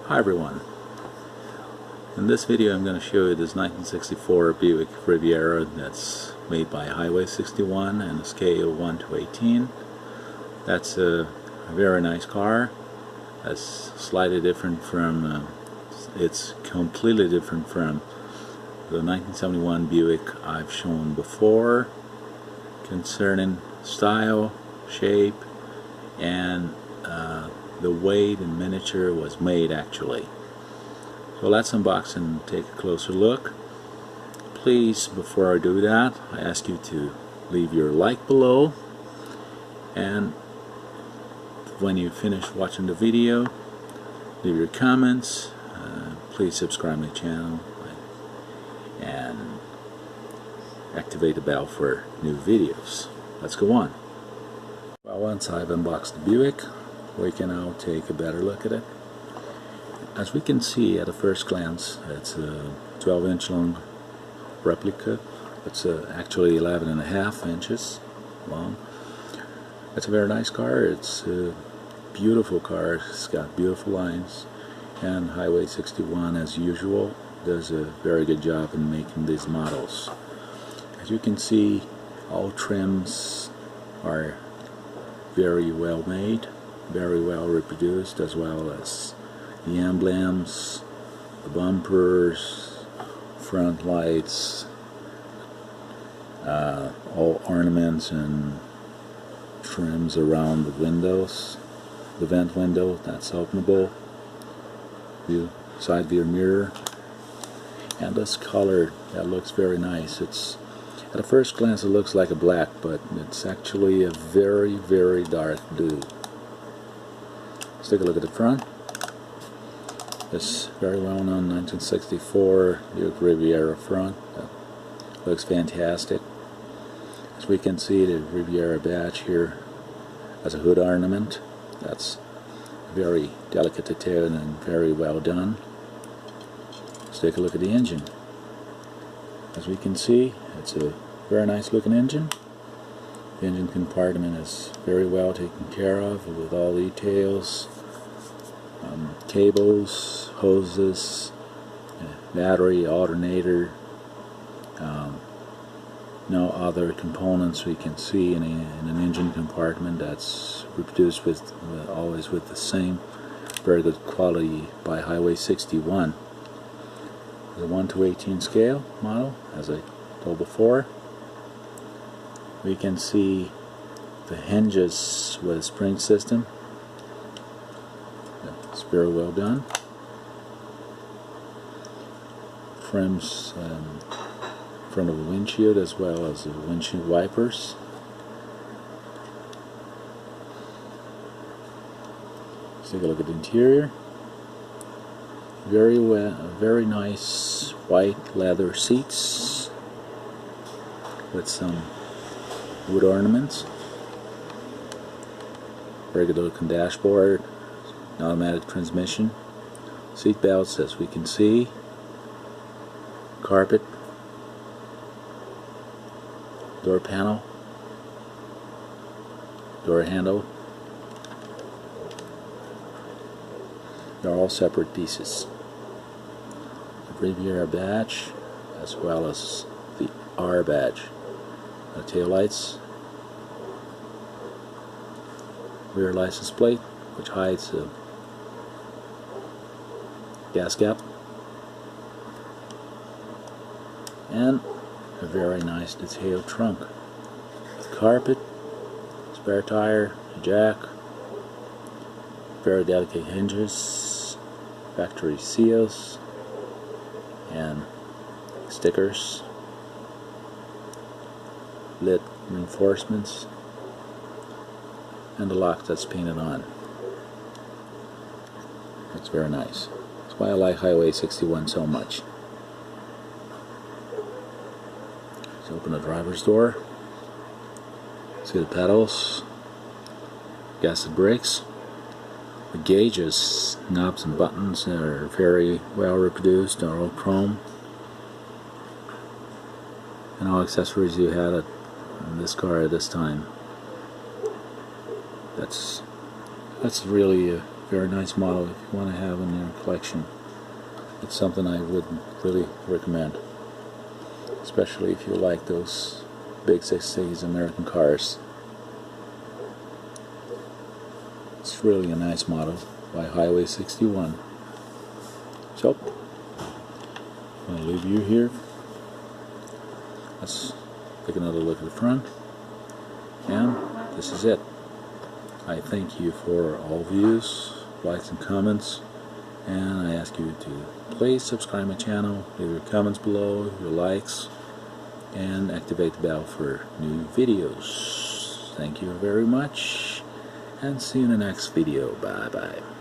Hi everyone. In this video I'm going to show you this 1964 Buick Riviera that's made by Highway 61 and a scale 1 to 18. That's a very nice car. That's slightly different from, it's completely different from the 1971 Buick I've shown before concerning style, shape, and the way the miniature was made actually. So let's unbox and take a closer look. Please, before I do that, I ask you to leave your like below, and when you finish watching the video, leave your comments. Please subscribe my channel and activate the bell for new videos. Let's go on. Well, once I've unboxed the Buick, we can now take a better look at it. As we can see at a first glance, it's a 12-inch long replica. It's actually 11.5 inches long. It's a very nice car. It's a beautiful car. It's got beautiful lines, and Highway 61, as usual, does a very good job in making these models. As you can see, all trims are very well made, very well reproduced, as well as the emblems, the bumpers, front lights, all ornaments and trims around the windows, the vent window that's openable, the side view mirror, and this color that looks very nice. It's at a first glance it looks like a black, but it's actually a very, very dark blue. Let's take a look at the front. This very well known 1964 Buick Riviera front. Looks fantastic. As we can see, the Riviera badge here as a hood ornament. That's very delicate detail and very well done. Let's take a look at the engine. As we can see, it's a very nice looking engine. The engine compartment is very well taken care of with all details. Cables, hoses, battery, alternator, no other components we can see in an engine compartment that's reproduced with always with the same very good quality by Highway 61. The 1 to 18 scale model, as I told before. We can see the hinges with a spring system. It's very well done. Frames in front of the windshield as well as the windshield wipers. Let's take a look at the interior. Very nice white leather seats with some wood ornaments. Very good looking dashboard. Automatic transmission, seat belts, as we can see, carpet, door panel, door handle. They're all separate pieces. The Riviera badge, as well as the R badge. The tail lights, rear license plate, which hides the gas cap, and a very nice detailed trunk with carpet, spare tire, jack, very delicate hinges, factory seals, and stickers, lid reinforcements, and the lock that's painted on. That's very nice. That's why I like Highway 61 so much. Let's open the driver's door. See the pedals, gas and brakes. The gauges, knobs and buttons are very well reproduced. They're all chrome. And all accessories you had in this car at this time. That's really Very nice model if you want to have in your collection. It's something I would really recommend, especially if you like those big 60s American cars. It's really a nice model by Highway 61. So, I'm going to leave you here. Let's take another look at the front. And this is it. I thank you for all views, likes and comments, and I ask you to please subscribe my channel, leave your comments below, your likes, and activate the bell for new videos. Thank you very much, and see you in the next video. Bye bye.